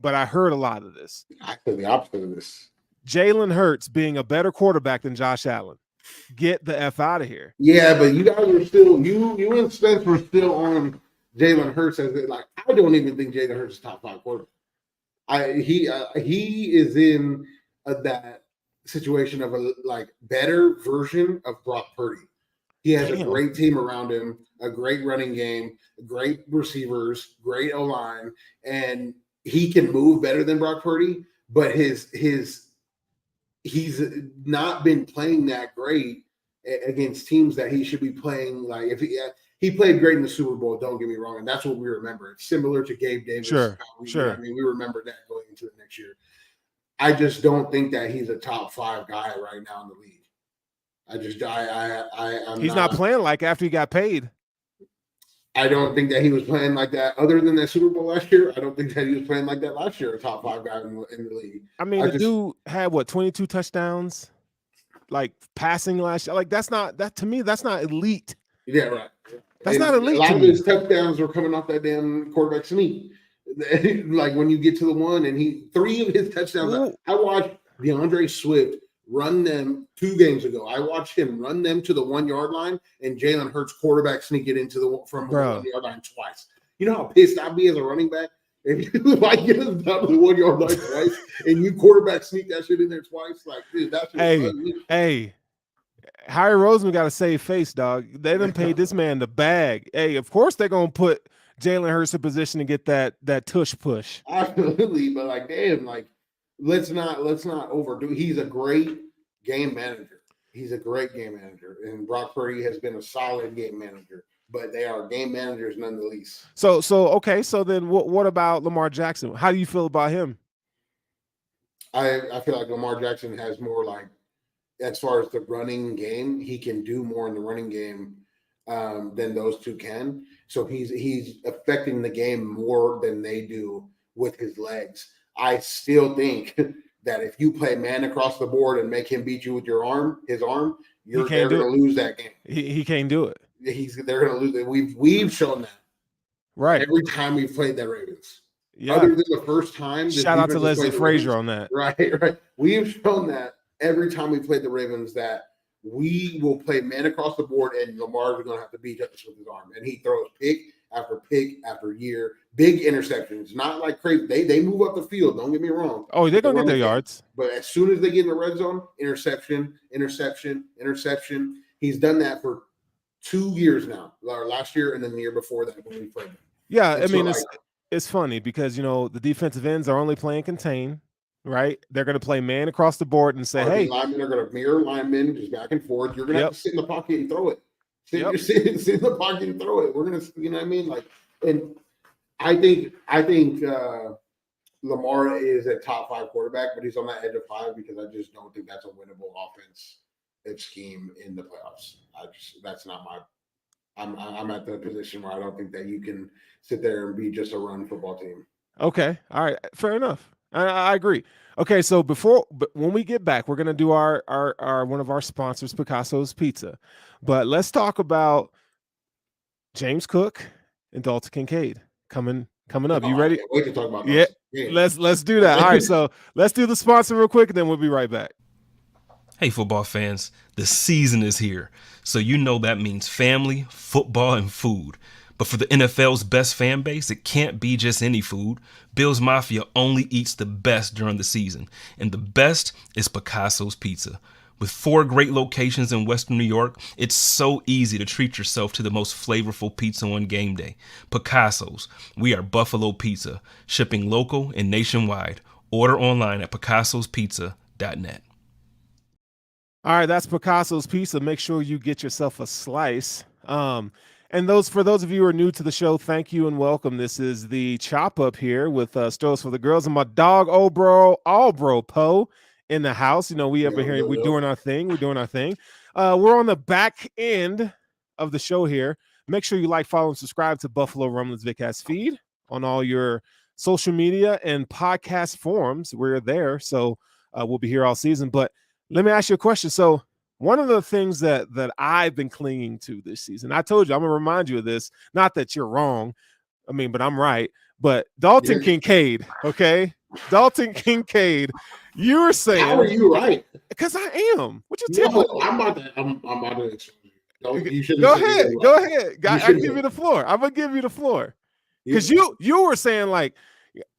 but I heard a lot of this. I feel the opposite of this. Jalen Hurts being a better quarterback than Josh Allen. Get the F out of here. Yeah, but you guys are still, you and Spence were still on Jalen Hurts as like, I don't even think Jalen Hurts is top 5 quarterback. He is in that situation of a like better version of Brock Purdy. He has a great team around him, a great running game, great receivers, great O-line, and he can move better than Brock Purdy, but he's not been playing that great against teams that he should be playing. Like if he played great in the Super Bowl, don't get me wrong, and that's what we remember. It's similar to Gabe Davis. Sure. I mean, we remember that going into the next year. I just don't think that he's a top 5 guy right now in the league. He's not playing like after he got paid. I don't think that he was playing like that other than that Super Bowl last year. I don't think that he was playing like that last year, a top 5 guy in the league. I mean, the dude had 22 touchdowns, like passing last year. Like to me, that's not elite. Yeah, right. That's not elite. A lot of his touchdowns were coming off that damn quarterback sneak. Like when you get to the one and 3 of his touchdowns. I watched DeAndre Swift run them 2 games ago. I watched him run them to the 1 yard line, and Jalen Hurts quarterback sneak it into from the 1 yard line twice. You know how pissed I'd be as a running back if you like get us down to the 1 yard line twice, and you quarterback sneak that shit in there twice. Like, dude, that's hey. Harry Roseman got a save face, dog. They done paid this man the bag. Hey, of course they're gonna put Jalen Hurts in position to get that tush push. Absolutely, but like, damn, like let's not overdo. He's a great game manager. He's a great game manager, and Brock Purdy has been a solid game manager. But they are game managers none the least. So okay. So then, what about Lamar Jackson? How do you feel about him? I feel like Lamar Jackson has more like, as far as the running game, he can do more in the running game than those two can. So he's affecting the game more than they do with his legs. I still think that if you play man across the board and make him beat you with his arm, they're going to lose that game. He can't do it. They're going to lose it. We've shown that right every time we've played the Ravens. Yeah. Other than the first time. Shout out to Leslie Frazier on that. Right. We've shown that every time we played the Ravens that we will play man across the board and Lamar is going to have to beat us with his arm. And he throws pick after year, big interceptions, not like crazy. They move up the field. Don't get me wrong. Oh, they're going to get their yards. But as soon as they get in the red zone, interception. He's done that for 2 years now, last year and then the year before that when we played him. Yeah, I mean, it's funny because, the defensive ends are only playing contain, right? They're going to play man across the board and say, hey. Linemen are going to mirror linemen just back and forth. You're going to have to sit in the pocket and throw it. Sit in the pocket and throw it. We're going to, you know what I mean? Like, and I think Lamar is a top 5 quarterback, but he's on that edge of 5 because I just don't think that's a winnable offense scheme in the playoffs. That's not my. I'm at the position where I don't think that you can sit there and be just a run football team. Okay. All right. Fair enough. I agree. Okay. So when we get back, we're going to do our one of our sponsors, Picasso's Pizza, but let's talk about James Cook and Dalton Kincaid coming up. You ready? I can't wait to talk about yeah. those. Let's do that. All right. So let's do the sponsor real quick and then we'll be right back. Hey, football fans, the season is here. So that means family, football, and food. But for the NFL's best fan base, it can't be just any food. Bills Mafia only eats the best during the season. And the best is Picasso's Pizza. With 4 great locations in Western New York, it's so easy to treat yourself to the most flavorful pizza on game day. Picasso's. We are Buffalo Pizza, shipping local and nationwide. Order online at picassospizza.net. All right, that's Picasso's Pizza. Make sure you get yourself a slice. And for those of you who are new to the show, thank you and welcome. This is the Chop Up here with Stories for the Girls and my dog, all bro Poe in the house. We up here, we're doing our thing. We're on the back end of the show here. Make sure you like, follow, and subscribe to Buffalo Rumblings Vidcast feed on all your social media and podcast forums. We're there, so we'll be here all season. But let me ask you a question. So one of the things that I've been clinging to this season, I told you, I'm going to remind you of this. Not that you're wrong. But I'm right. But Dalton Kincaid, okay? Dalton Kincaid, you were saying. How are you right? Because I am. What you telling me? I'm about to explain. You shouldn't. Go ahead. I give you the floor. I'm going to give you the floor. Because you were saying, like,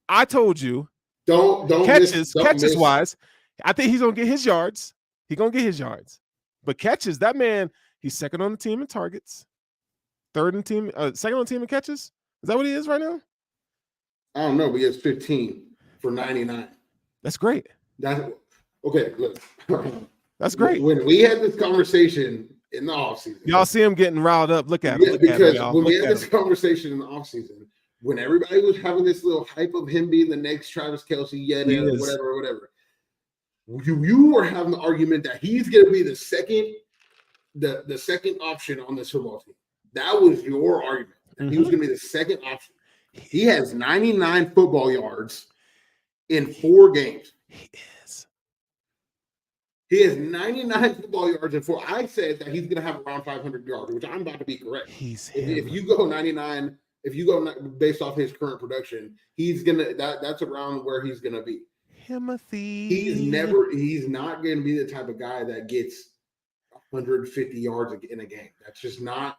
I told you. Don't catches wise. I think he's going to get his yards. But catches, that man, he's second on the team in targets. Second on the team in catches. Is that what he is right now? I don't know, but he has 15 for 99. That's great. Okay, look. That's great. When we had this conversation in the offseason. Y'all see him getting riled up. Look at him. Yeah, because when we had this conversation in the offseason, when everybody was having this little hype of him being the next Travis Kelce, whatever. You were having the argument that he's going to be the second option on this football team. That was your argument. He was going to be the second option. He has 99 football yards in 4 games. He has 99 football yards in 4. I said that he's going to have around 500 yards, which I'm about to be correct. If you go 99, based off his current production, he's gonna that's around where he's going to be. Timothy. He's not going to be the type of guy that gets 150 yards in a game. That's just not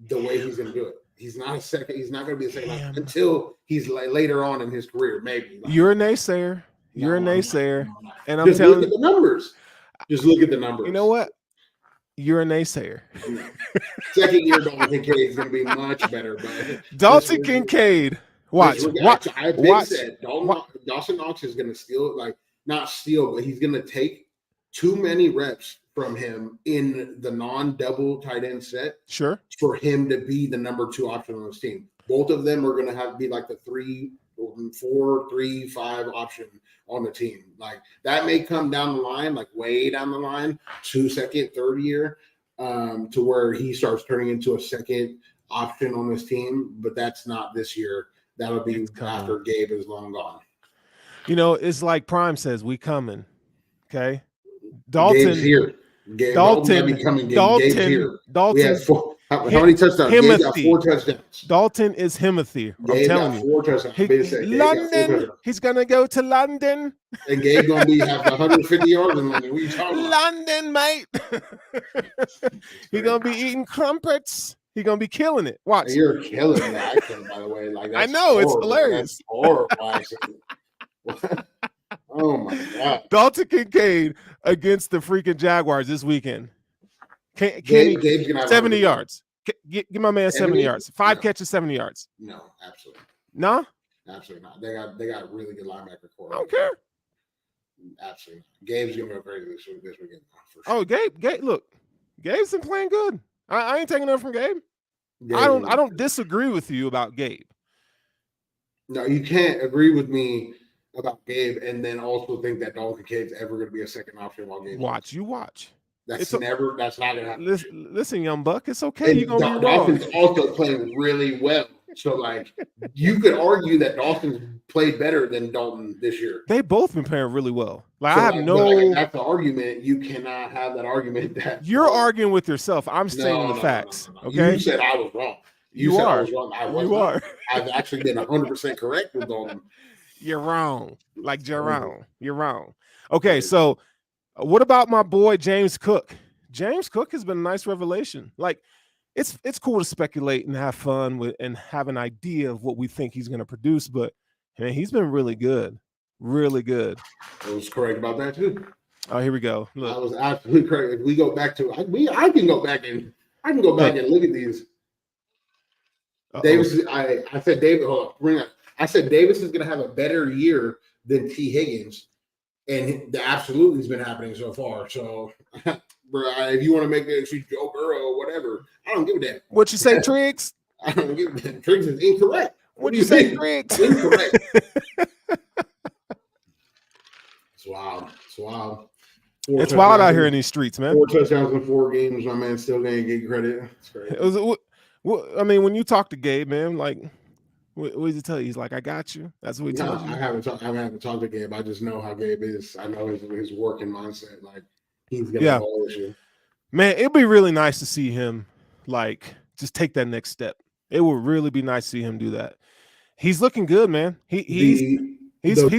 the way he's going to do it. He's not a second. He's not going to be a second until he's later on in his career, maybe. You're a naysayer. And I'm telling you, look at the numbers. Just look at the numbers. You know what? You're a naysayer. Second year, Dalton Kincaid is going to be much better. But Dalton Kincaid. Watch. I've been said Dawson Knox is going to steal, not steal, but he's going to take too many reps from him in the non-double tight end set. Sure. For him to be the number 2 option on this team. Both of them are going to have to be like the 3, 4, 3, 5 option on the team. Like that may come down the line, like way down the line, to second, third year, to where he starts turning into a second option on this team. But that's not this year. That'll be after Gabe is long gone. It's like Prime says, we coming. Okay. Dalton. Gabe's here. Dalton. Gabe's here. Dalton. We have how many touchdowns? Gabe got 4 touchdowns. Dalton is Timothy. I'm telling you. 4 touchdowns. London. He's going to go to London. And Gabe going to have 150 yards in London. What are you talking about? London, mate. He's going to be eating crumpets. He's going to be killing it. Watch. You're killing that accent, by the way. Like, I know. horrible. It's hilarious. That's horrible. Oh, my God. Dalton Kincaid against the freaking Jaguars this weekend. Gabe's gonna have 70 yards. Give my man 70 yards. 5 catches, 70 yards. No, absolutely. No? Absolutely not. They got really good linebacker core. I don't care. Absolutely. Gabe's gonna go crazy this weekend. For sure. Oh, Gabe, look. Gabe's been playing good. I ain't taking nothing from Gabe. I don't disagree with you about Gabe. No, you can't agree with me about Gabe and then also think that Dalton Kincaid's ever going to be a second option while Gabe. Watch. That's not going to happen. Listen, young buck, it's okay. You're going to be Dolphins also playing really well. So, like, you could argue that Dolphins played better than Dalton this year. They both been playing really well. Like, so I have that's the argument. You cannot have that argument that you're arguing with yourself. I'm stating the facts. No. Okay. You said I was wrong. You said are. I was wrong. I was you not. are. I've actually been 100% correct with Dalton. You're wrong. Like Jerome. You're wrong. Okay, so what about my boy James Cook? James Cook has been a nice revelation. Like, it's cool to speculate and have fun with and have an idea of what we think he's going to produce, but man, he's been really good. Really good. I was correct about that too. Oh, here we go. Look. I was absolutely correct. If we go back to I can go back and look at these. Davis, I said David. Hold on, I said Davis is going to have a better year than T. Higgins, and the absolutely has been happening so far. So, bro, if you want to make the excuse Joe Burrow or whatever, I don't give a damn. What you say, Triggs? I don't give a damn. Triggs is incorrect. What do you say, Triggs? Incorrect. It's wild. It's wild. It's wild out here in these streets, man. 4 touchdowns in 4 games. My man still going to get credit. It's crazy. I mean, when you talk to Gabe, man, like, what does he tell you? He's like, I got you. That's what he tells you. I haven't talked to Gabe. I just know how Gabe is. I know his working mindset. Like, he's going to ball issue. Man, it'd be really nice to see him, like, just take that next step. It would really be nice to see him do that. He's looking good, man. He's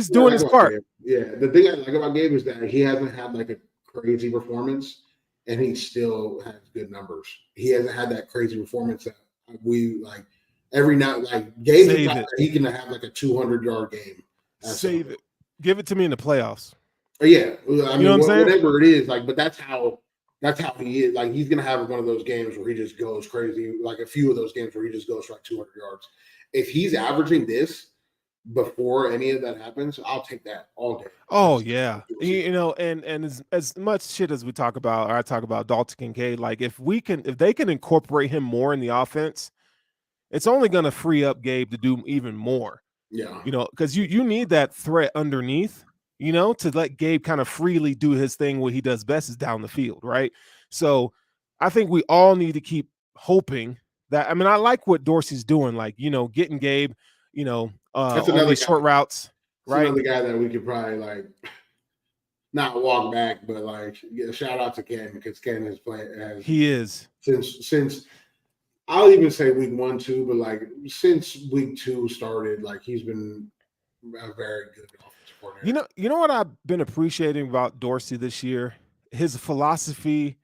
doing his part. Gabe. Yeah, the thing I like about Gabe is that he hasn't had like a crazy performance, and he still has good numbers. He hasn't had that crazy performance that we like every night. Like Gabe, he can have like a 200-yard game. Save it. Give it to me in the playoffs. Yeah, I mean, you know what I'm saying? Whatever it is, like, but that's how he is. Like, he's gonna have one of those games where he just goes crazy. Like a few of those games where he just goes for like 200 yards. If he's averaging this before any of that happens, I'll take that all day. Oh yeah, and as much shit as we talk about, or I talk about Dalton Kincaid, like if they can incorporate him more in the offense, it's only going to free up Gabe to do even more. Yeah, because you need that threat underneath, to let Gabe kind of freely do his thing. What he does best is down the field, right? So I think we all need to keep hoping that. I mean, I like what Dorsey's doing, like getting Gabe, that's on these short routes. Right, another guy that we could probably like not walk back, but like shout out to Ken because Ken is playing. He is since I'll even say week 1, 2, but like since week 2 started, like he's been a very good offensive coordinator. You know what I've been appreciating about Dorsey this year? His philosophy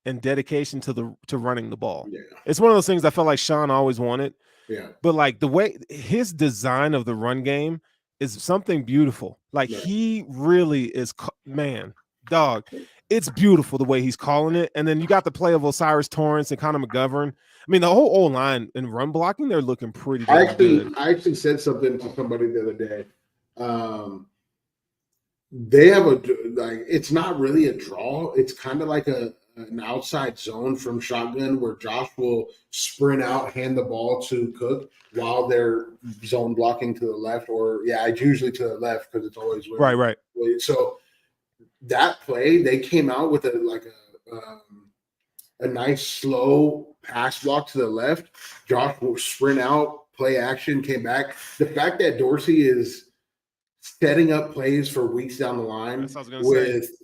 and dedication to running the ball. Yeah, it's one of those things I felt like Sean always wanted. Yeah, but like the way his design of the run game is something beautiful. Like he really is, man, dog. it's beautiful the way he's calling it. And then you got the play of Osiris Torrance and Connor McGovern. I mean, the whole O-line and run blocking, they're looking pretty good. I actually said something to somebody the other day. They have it's not really a draw. It's kind of like an outside zone from shotgun where Josh will sprint out, hand the ball to Cook while they're zone blocking to the left, or it's usually to the left because it's always right. So that play, they came out with a nice slow pass block to the left. Josh will sprint out, play action, came back. The fact that Dorsey is setting up plays for weeks down the line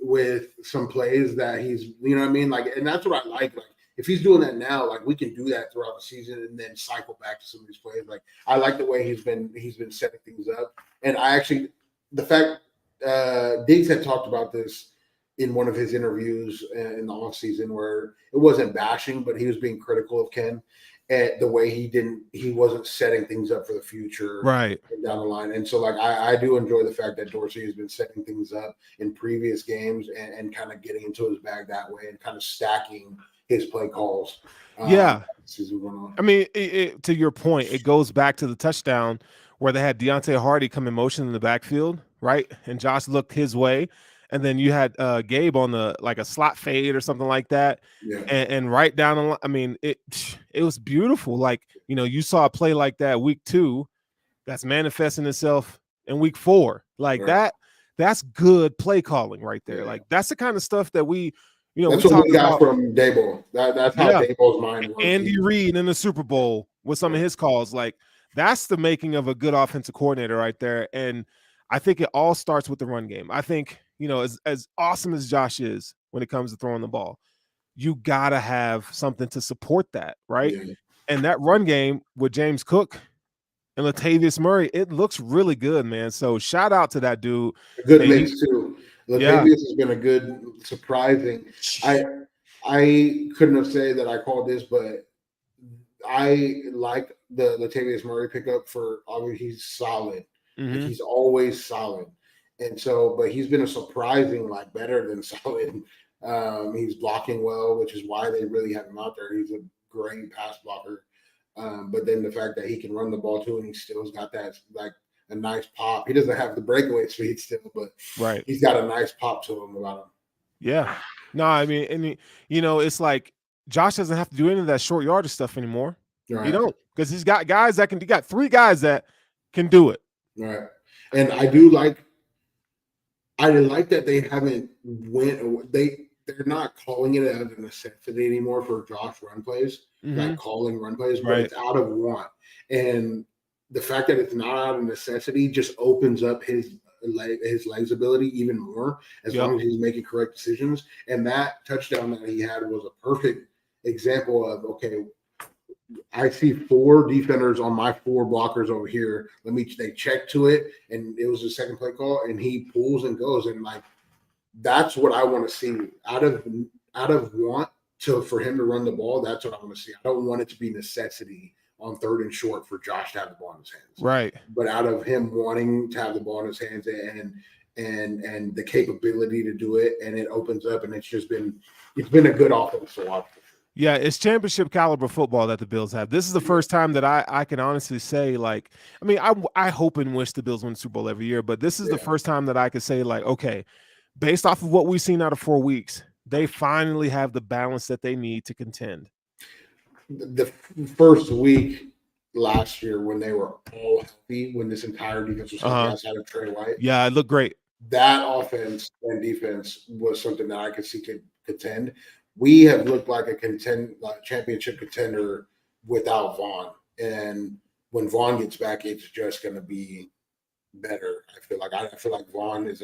with some plays that he's, you know what I mean? Like, and that's what I like. Like, if he's doing that now, like we can do that throughout the season and then cycle back to some of these plays. Like, I like the way he's been setting things up. And the fact Diggs had talked about this in one of his interviews in the offseason where it wasn't bashing, but he was being critical of Ken at the way he wasn't setting things up for the future right down the line. And so like I do enjoy the fact that Dorsey has been setting things up in previous games and kind of getting into his bag that way and kind of stacking his play calls. I mean, to your point, it goes back to the touchdown where they had Deontay Hardy come in motion in the backfield, right? And Josh looked his way. And then you had Gabe on a slot fade or something like that. Yeah. And right down the line, I mean, it was beautiful. Like, you know, you saw a play like that week 2 that's manifesting itself in week 4. Like that's good play calling right there. Yeah. Like that's the kind of stuff that that's what we got from Daboll. That's how Daboll's mind works. Andy Reid in the Super Bowl with some of his calls. Like that's the making of a good offensive coordinator right there. And I think it all starts with the run game. I think, you know, as awesome as Josh is when it comes to throwing the ball, you got to have something to support that, right? Yeah. And that run game with James Cook and Latavius Murray, it looks really good, man. So shout out to that dude. A good mix too. Latavius has been a good surprising. I couldn't have said that I called this, but I like the Latavius Murray pickup he's solid. Mm-hmm. Like he's always solid. And so, but he's been a surprising, better than solid. He's blocking well, which is why they really have him out there. He's a great pass blocker. But then the fact that he can run the ball too, and he still's got that a nice pop. He doesn't have the breakaway speed still, but he's got a nice pop to him about him. Yeah. No, I mean, it's like Josh doesn't have to do any of that short yardage stuff anymore. Right. You don't, because he's got guys he got 3 guys that can do it. Right. And I like that they haven't they're not calling it as a necessity anymore for Josh run plays, like calling run plays, but it's out of want. And the fact that it's not out of necessity just opens up his legs ability even more as long as he's making correct decisions. And that touchdown that he had was a perfect example of, okay, I see 4 defenders on my 4 blockers over here. They check to it, and it was a second play call, and he pulls and goes, and that's what I want to see out of want for him to run the ball. That's what I want to see. I don't want it to be necessity on 3rd and short for Josh to have the ball in his hands, right? But out of him wanting to have the ball in his hands and the capability to do it, and it opens up, and it's been a good offense to watch. Yeah, it's championship caliber football that the Bills have. This is the first time that I can honestly say, I hope and wish the Bills win the Super Bowl every year, but this is the first time that I could say, okay, based off of what we've seen out of 4 weeks, they finally have the balance that they need to contend. The first week last year when they were all healthy, when this entire defense was outside of Tre White. Yeah, it looked great. That offense and defense was something that I could see contend. We have looked like a championship contender without Vaughn. And when Vaughn gets back, it's just going to be better. I feel like Vaughn is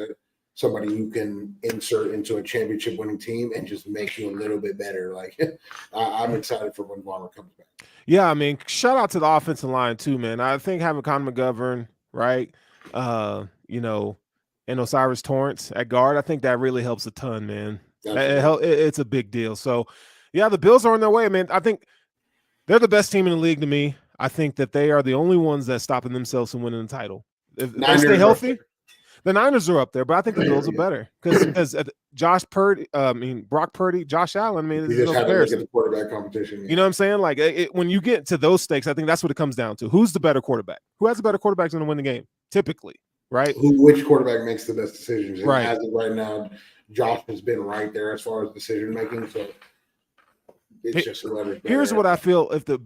somebody you can insert into a championship winning team and just make you a little bit better. I'm excited for when Vaughn comes back. Yeah, I mean, shout out to the offensive line too, man. I think having Connor McGovern, right, and Osiris Torrance at guard, I think that really helps a ton, man. It's a big deal. So, yeah, the Bills are on their way, man. I think they're the best team in the league to me. I think that they are the only ones that's stopping themselves from winning the title. If they stay healthy, The Niners are up there, but I think the Bills are better because Brock Purdy, Josh Allen. I mean, You there's just no had to look at comparison. the quarterback competition. You know what I'm saying? Like when you get to those stakes, I think that's what it comes down to. Who's the better quarterback? Who has a better quarterback is going to win the game? Typically, right? Which quarterback makes the best decisions? And Right. as of right now, Josh has been right there as far as decision making. So it's just whoever's better. Here's what I feel: if the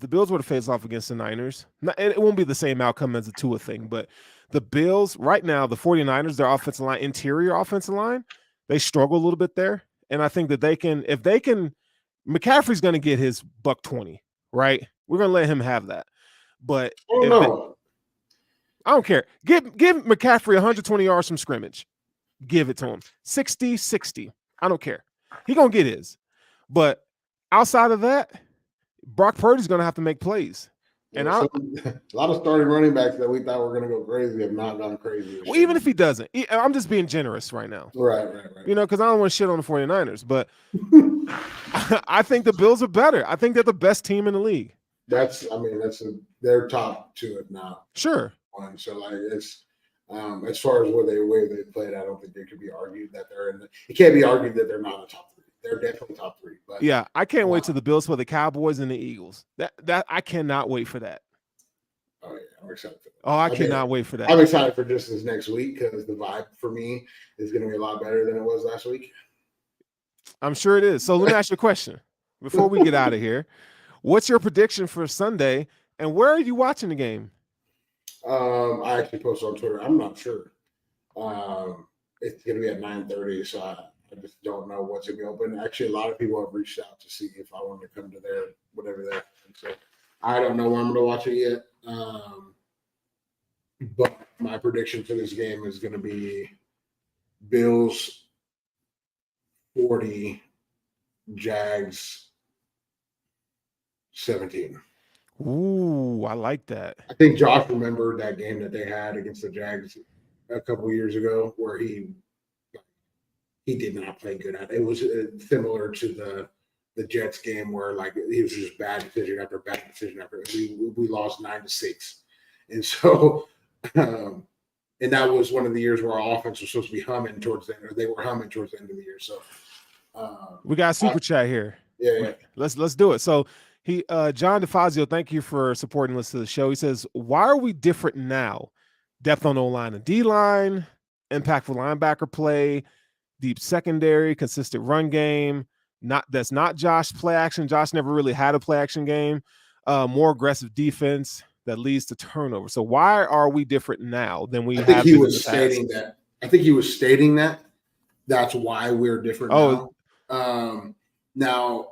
Bills were to face off against the Niners, it won't be the same outcome as the Tua thing, but the Bills right now, the 49ers, their offensive line, interior offensive line, they struggle a little bit there, and I think that if they can, McCaffrey's going to get his $120, right? We're going to let him have that, but I don't care. Give McCaffrey 120 yards from scrimmage. Give it to him. 60. I don't care. He going to get his. But outside of that, Brock Purdy's going to have to make plays. And a lot of starting running backs that we thought were going to go crazy have not gone crazy. Well, even if he doesn't, I'm just being generous right now. Right. You know, because I don't want to shit on the 49ers, but I think the Bills are better. I think they're the best team in the league. They're top two if not. Sure. One. So like it's as far as where they played, I don't think they could be argued that they're in. It can't be argued that they're not a top three. They're definitely top three. But yeah, I can't wait till the Bills play the Cowboys and the Eagles. That I cannot wait for that. Oh yeah, I'm excited for that. Oh, I cannot wait for that. I'm excited for just this next week because the vibe for me is going to be a lot better than it was last week. I'm sure it is. So let me ask you a question before we get out of here. What's your prediction for Sunday, and where are you watching the game? I actually posted on Twitter. I'm not sure. It's going to be at 9:30, so I just don't know what's going to be open. Actually, a lot of people have reached out to see if I want to come to their whatever they're. So I don't know where I'm going to watch it yet. But my prediction for this game is going to be Bills 40, Jags 17. Ooh, I like that. I think Josh remembered that game that they had against the Jags a couple of years ago where he did not play good at it. It was similar to the Jets game where like it was just bad decision after bad decision after we lost 9-6. And so and that was one of the years where our offense was supposed to be humming towards the end, or they were humming towards the end of the year. So we got a super chat here. Yeah. Let's do it. So John DeFazio, thank you for supporting us to the show. He says, why are we different now? Depth on O-line and D-line, impactful linebacker play, deep secondary, consistent run game. That's not Josh play action. Josh never really had a play action game. More aggressive defense that leads to turnover. So why are we different now than we have been in the past? I think he was stating that. That's why we're different now. Now,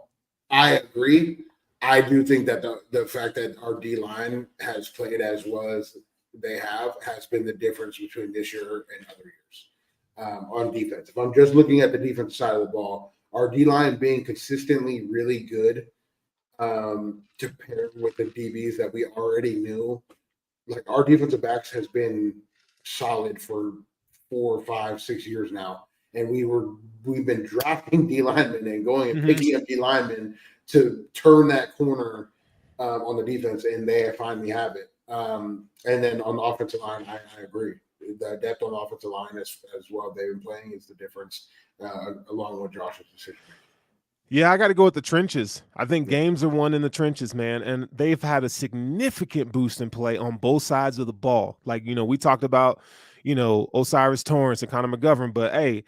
I agree. I do think that the fact that our D-line has played as well as they has been the difference between this year and other years on defense. If I'm just looking at the defensive side of the ball, our D-line being consistently really good to pair with the DBs that we already knew. Like our defensive backs has been solid for 4, 5, 6 years now. And we've been drafting D linemen and going and picking up D linemen to turn that corner on the defense, and they finally have it. And then on the offensive line, I agree. The depth on the offensive line as well they've been playing is the difference, along with Josh's decision. Yeah, I got to go with the trenches. I think games are won in the trenches, man, and they've had a significant boost in play on both sides of the ball. Like, we talked about, Osiris Torrance and Connor McGovern, but hey,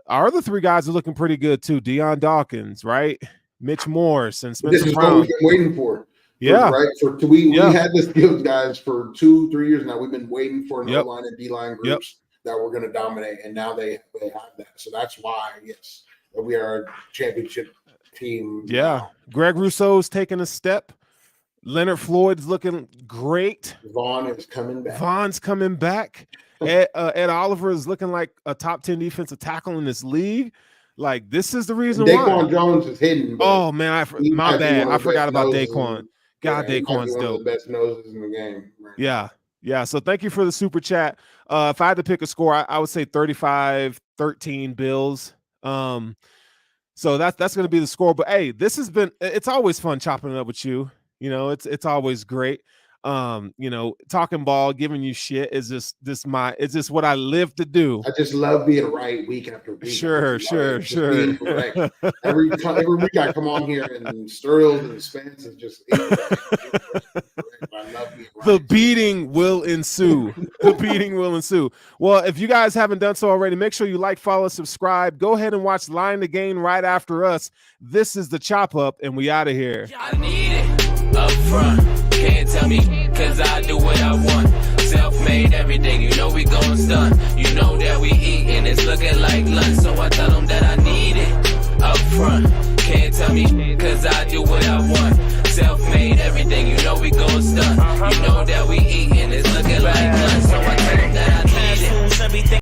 our other three guys are looking pretty good too. Deion Dawkins, right? Mitch Morse and Spencer This is Brown. what we've been waiting for. Yeah. Right. We had this skills guys for 2-3 years now. We've been waiting for an O-line and D-line groups that were going to dominate, and now they have that. So that's why, yes, we are a championship team. Yeah. Now. Greg Rousseau's taking a step. Leonard Floyd's looking great. Vaughn's coming back. Ed Oliver is looking like a top 10 defensive tackle in this league. Like, this is the reason Daquan Jones is hidden. Oh, man, my bad. I forgot about Daquan. Daquan's dope. One of the best noses in the game. Right? Yeah. So thank you for the super chat. If I had to pick a score, I would say 35-13 Bills. So that's going to be the score. But hey, it's always fun chopping it up with you. It's always great. talking ball, giving you shit is just what I live to do. I just love being right week after week. Sure. Being correct. Every week I come on here and Sterling and Spence is just incorrect. I love being right. The beating will ensue. Well, if you guys haven't done so already, make sure you like, follow, subscribe. Go ahead and watch Line the Game right after us. This is the Chop Up, and we out of here. I need it up front. Can't tell me, cause I do what I want. Self-made everything, you know we gon' stun. You know that we eat and it's looking like lunch. So I tell them that I need it up front. Can't tell me, cause I do what I want. Self-made everything, you know we gon' stun. You know that we eat and it's looking like lunch.